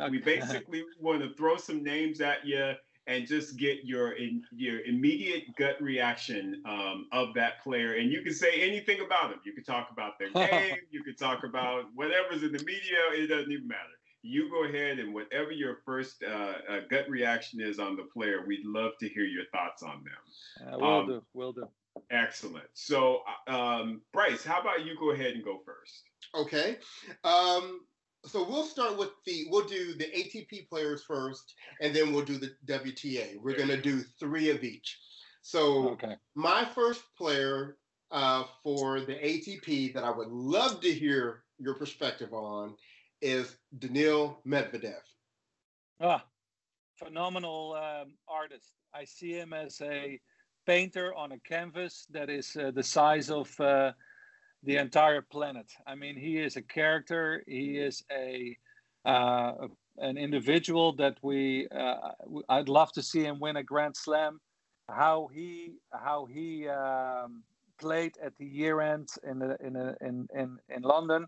We basically want to throw some names at you and just get your immediate gut reaction of that player. And you can say anything about them. You can talk about their game. You can talk about whatever's in the media. It doesn't even matter. You go ahead, and whatever your first gut reaction is on the player, we'd love to hear your thoughts on them. Will do. Excellent. So, Bryce, how about you go ahead and go first? Okay. So we'll start with we'll do the ATP players first, and then we'll do the WTA. We're going to do 3 of each. So my first player for the ATP that I would love to hear your perspective on is Danielle Medvedev. Phenomenal artist. I see him as a painter on a canvas that is the size of the entire planet. I mean, he is a character. He is an individual that I'd love to see him win a Grand Slam. How he played at the year end in London.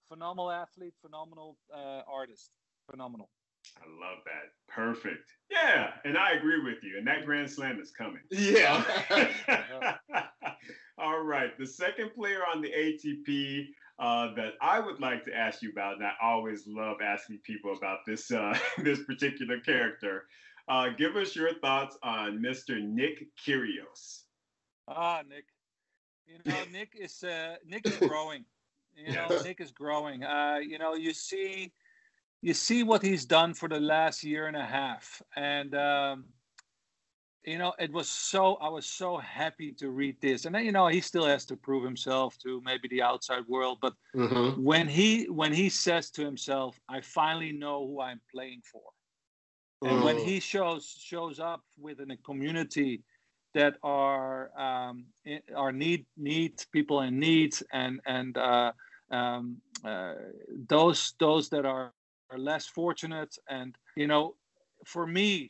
Phenomenal athlete, phenomenal artist, phenomenal. I love that. Perfect. Yeah, and I agree with you. And that Grand Slam is coming. Yeah. All right. The second player on the ATP that I would like to ask you about, and I always love asking people about this this particular character. Give us your thoughts on Mr. Nick Kyrgios. Nick. You know, Nick is growing. You know, Nick is growing. You know, you see what he's done for the last year and a half, and you know, I was so happy to read this. And then, you know, he still has to prove himself to maybe the outside world. But when he says to himself, "I finally know who I'm playing for," and when he shows up within a community that are need people in need, and those that are less fortunate, and you know, for me,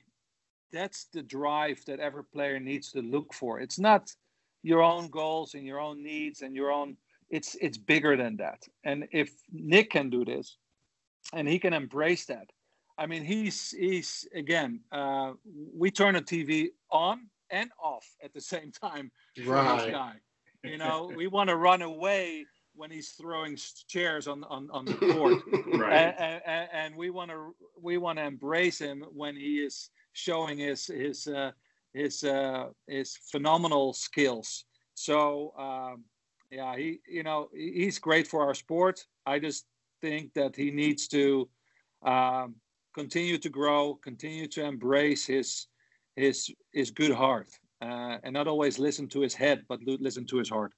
that's the drive that every player needs to look for. It's not your own goals and your own needs and your own. It's bigger than that. And if Nick can do this, and he can embrace that, I mean, he's again. We turn the TV on and off at the same time for this guy. You know, we want to run away when he's throwing chairs on the court, Right. and we want to embrace him when he is showing his phenomenal skills. So yeah, he's great for our sport. I just think that he needs to continue to grow, continue to embrace his good heart, and not always listen to his head, but listen to his heart.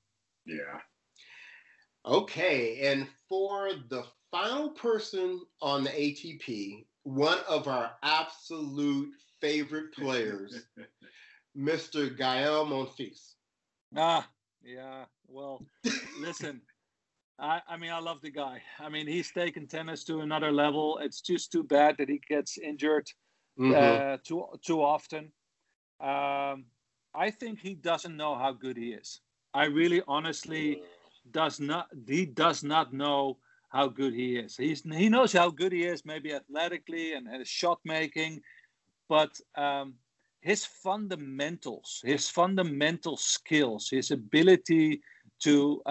Yeah. Okay, and for the final person on the ATP, one of our absolute favorite players, Mr. Gael Monfils. Yeah. Well, listen, I mean, I love the guy. I mean, he's taken tennis to another level. It's just too bad that he gets injured too often. I think he doesn't know how good he is. I really, honestly, does not know how good he is. He knows how good he is, maybe athletically and his shot making, but his fundamental skills, his ability to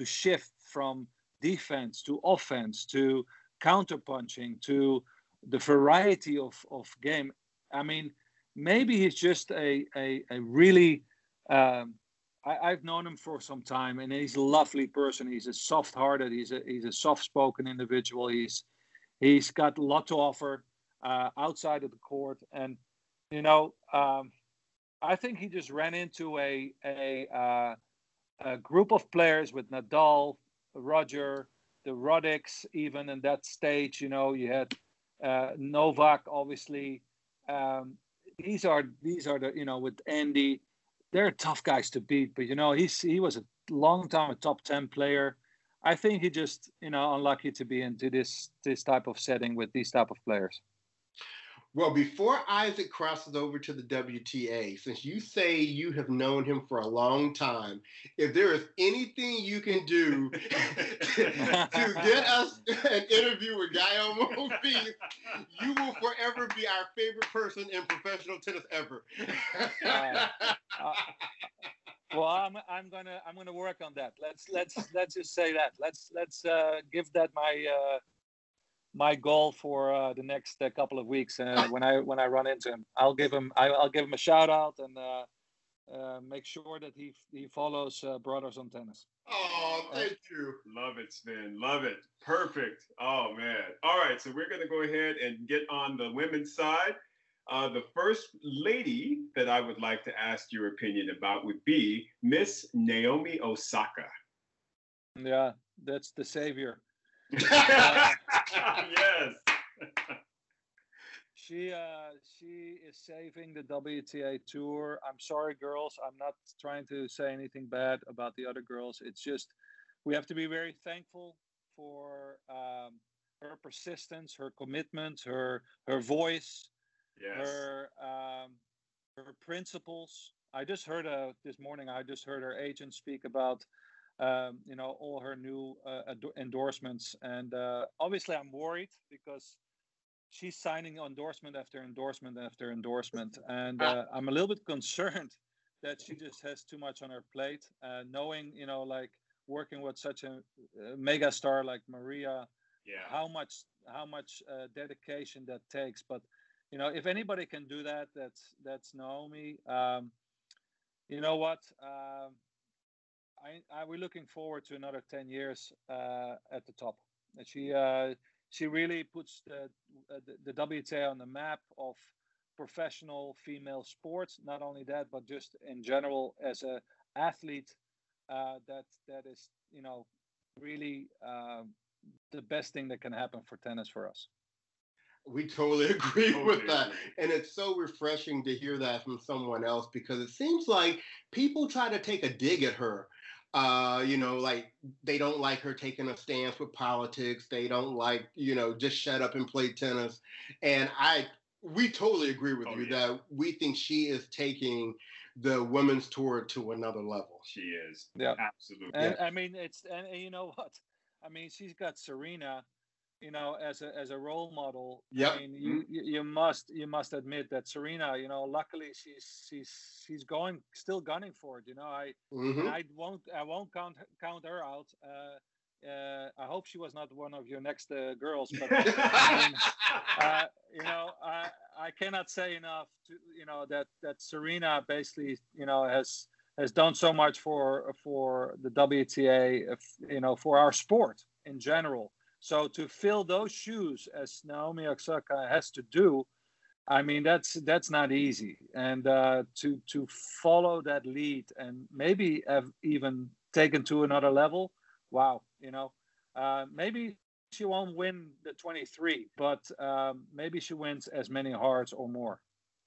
shift from defense to offense to counterpunching to the variety of game. I mean, maybe he's just a really. I've known him for some time, and he's a lovely person. He's a soft-hearted. He's a soft-spoken individual. He's got a lot to offer outside of the court, and I think he just ran into a group of players with Nadal, Roger, the Roddick's, even in that stage. You had Novak, obviously. These are the with Andy. They're tough guys to beat, but he was a long time a top 10 player. I think he just unlucky to be into this type of setting with these type of players. Well, before Isaac crosses over to the WTA, since you say you have known him for a long time, if there is anything you can do to get us an interview with Gael Monfils, you will forever be our favorite person in professional tennis ever. Well, I'm gonna work on that. Let's just say that. Let's give that my goal for the next couple of weeks when I run into him. I'll give him a shout out and make sure that he follows Brothers on Tennis. Oh, thank you. Love it, Sven. Love it. Perfect. Oh man. All right, so we're gonna go ahead and get on the women's side. The first lady that I would like to ask your opinion about would be Miss Naomi Osaka. Yeah, that's the savior. Yes. She is saving the WTA tour. I'm sorry, girls. I'm not trying to say anything bad about the other girls. It's just we have to be very thankful for her persistence, her commitment, her voice, her principles. I just heard this morning. I just heard her agent speak about all her new endorsements, and obviously I'm worried because she's signing endorsement after endorsement after endorsement, and I'm a little bit concerned that she just has too much on her plate, knowing like working with such a mega star like Maria, how much dedication that takes. But if anybody can do that, that's Naomi. You know what? We're looking forward to another 10 years at the top. She really puts the WTA on the map of professional female sports. Not only that, but just in general as a athlete, that is really the best thing that can happen for tennis for us. We totally agree with that. And it's so refreshing to hear that from someone else, because it seems like people try to take a dig at her. Like they don't like her taking a stance with politics. They don't like, just shut up and play tennis. And I we totally agree with you that we think she is taking the women's tour to another level. She is. Yeah, absolutely. And I mean, and you know what? I mean, she's got Serena, you know, as a role model. Yep. I mean, you must admit that Serena, you know, luckily she's still gunning for it. You know, and I won't count her out. I hope she was not one of your next girls, but I mean, you know, I cannot say enough to, you know, that Serena basically, you know, has done so much for the WTA, you know, for our sport in general. So to fill those shoes, as Naomi Osaka has to do, I mean, that's not easy. And to follow that lead and maybe have even taken to another level, wow, you know, maybe she won't win the 23, but maybe she wins as many hearts or more.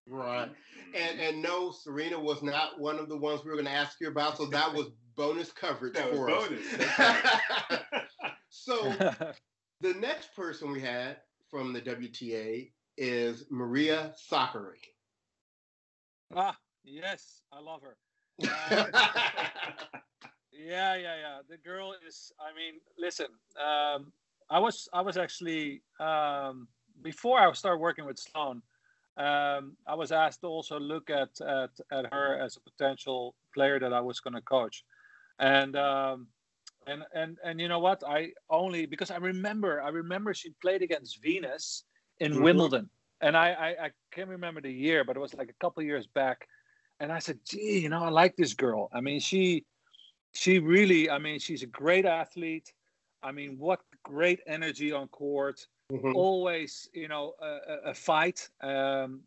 Right. And no, Serena was not one of the ones we were going to ask you about, so that was bonus coverage for us. So the next person we had from the WTA is Maria Sakkari. Ah, yes, I love her. Yeah. The girl is. I mean, listen. I was actually before I started working with Sloane. I was asked to also look at her as a potential player that I was going to coach, and you know what? I only because I remember she played against Venus in Wimbledon, and I can't remember the year, but it was like a couple of years back, and I said, gee, you know, I like this girl. I mean, she really, I mean, she's a great athlete. I mean, what great energy on court. Always, you know, a fight and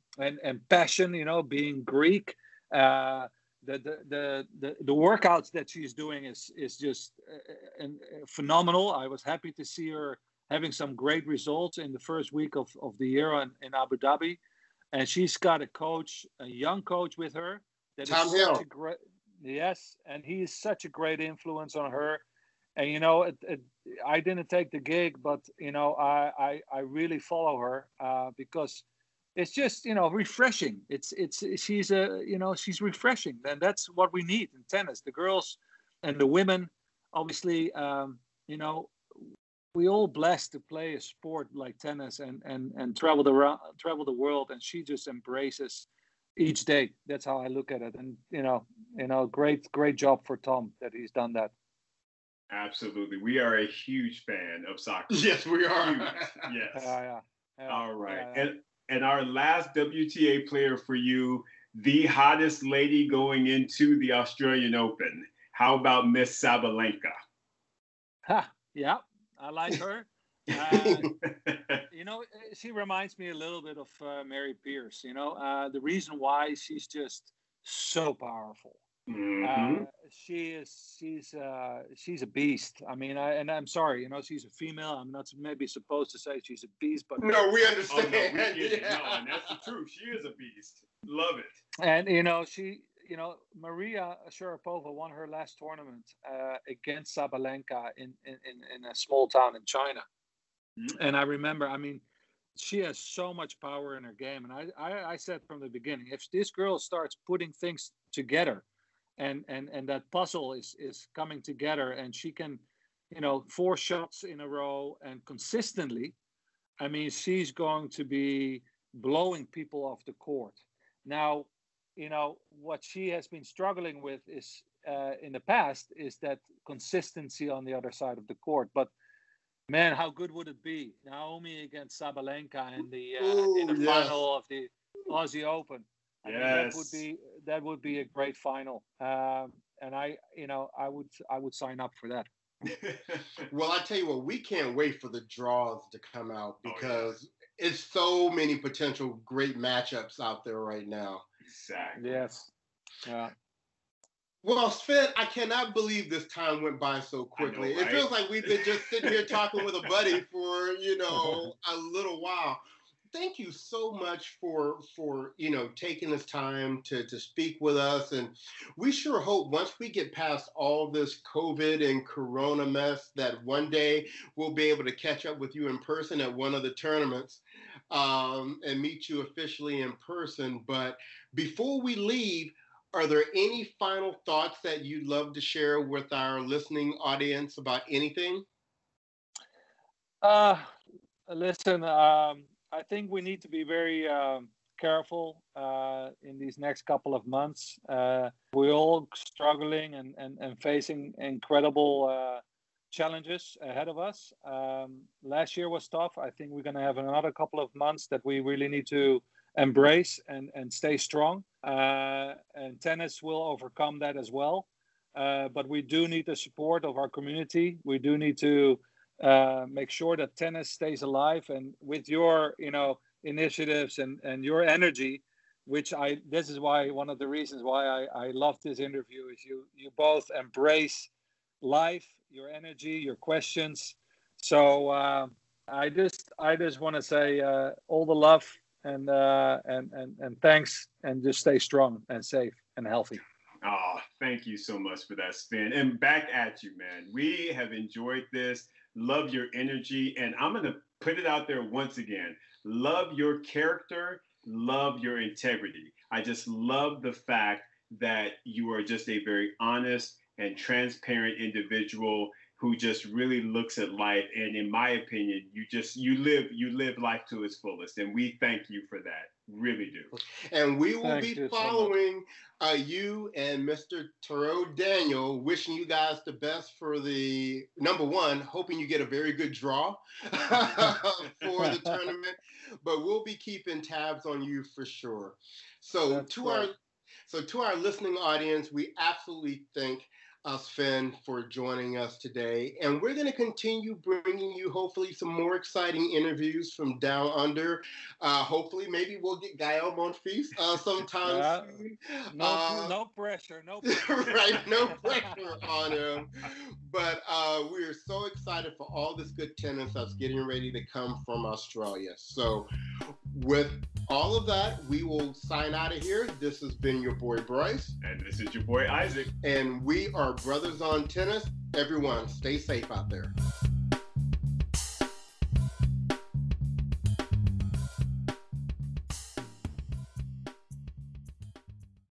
passion. You know, being Greek, the workouts that she's doing is just phenomenal. I was happy to see her having some great results in the first week of the year in Abu Dhabi, and she's got a young coach with her that Tom is Hill. such a great, yes, and he is such a great influence on her. And you know, I didn't take the gig, but you know, I really follow her because it's just, you know, refreshing. She's refreshing, and that's what we need in tennis. The girls and the women, obviously, you know, we all blessed to play a sport like tennis and travel the world, and she just embraces each day. That's how I look at it, and you know, great job for Tom that he's done that. Absolutely. We are a huge fan of soccer. Yes, we are. Huge. Yes. Yeah. All right. And our last WTA player for you, the hottest lady going into the Australian Open. How about Miss Sabalenka? Yeah, I like her. You know, she reminds me a little bit of Mary Pierce. You know, the reason why she's just so powerful. She's a beast. I mean, I'm sorry, you know, she's a female. I'm not maybe supposed to say she's a beast, but no, we understand. Oh, no, we get it. No, and that's the truth. She is a beast. Love it. And you know, Maria Sharapova won her last tournament against Sabalenka in a small town in China. And I remember, I mean, she has so much power in her game, and I said from the beginning, if this girl starts putting things together. And that puzzle is coming together, and she can, you know, 4 shots in a row and consistently. I mean, she's going to be blowing people off the court. Now, you know, what she has been struggling with is in the past is that consistency on the other side of the court. But man, how good would it be? Naomi against Sabalenka in the final of the Aussie Open. I mean, that would be a great final, and I would sign up for that. Well, I tell you what, we can't wait for the draws to come out because it's so many potential great matchups out there right now. Exactly. Yes. Yeah. Well, Sven, I cannot believe this time went by so quickly. Know, right? It feels like we've been just sitting here talking with a buddy for, you know, a little while. thank you so much for taking this time to speak with us. And we sure hope once we get past all this COVID and Corona mess that one day we'll be able to catch up with you in person at one of the tournaments and meet you officially in person. But before we leave, are there any final thoughts that you'd love to share with our listening audience about anything? Listen, I think we need to be very careful in these next couple of months. We're all struggling and facing incredible challenges ahead of us. Last year was tough. I think we're going to have another couple of months that we really need to embrace and stay strong. And tennis will overcome that as well. But we do need the support of our community. We do need to make sure that tennis stays alive. And with your, initiatives and your energy, this is why one of the reasons why I love this interview is you both embrace life, your energy, your questions. So I just want to say all the love and thanks, and just stay strong and safe and healthy. Oh, thank you so much for that, Sven. And back at you, man. We have enjoyed this. Love your energy. And I'm going to put it out there once again. Love your character. Love your integrity. I just love the fact that you are just a very honest and transparent individual who just really looks at life. And in my opinion, you live life to its fullest. And we thank you for that. Really do. And we will be following you and Mr. Daniel, wishing you guys the best for the number one, hoping you get a very good draw for the tournament. But we'll be keeping tabs on you for sure. So to our listening audience, we absolutely thank Sven for joining us today. And we're going to continue bringing you hopefully some more exciting interviews from down under. Hopefully, maybe we'll get Gael Monfils sometime soon. No pressure. Right, no pressure on him. But we are so excited for all this good tennis that's getting ready to come from Australia. So with all of that, we will sign out of here. This has been your boy Bryce. And this is your boy Isaac. And we are Brothers on Tennis. Everyone, stay safe out there.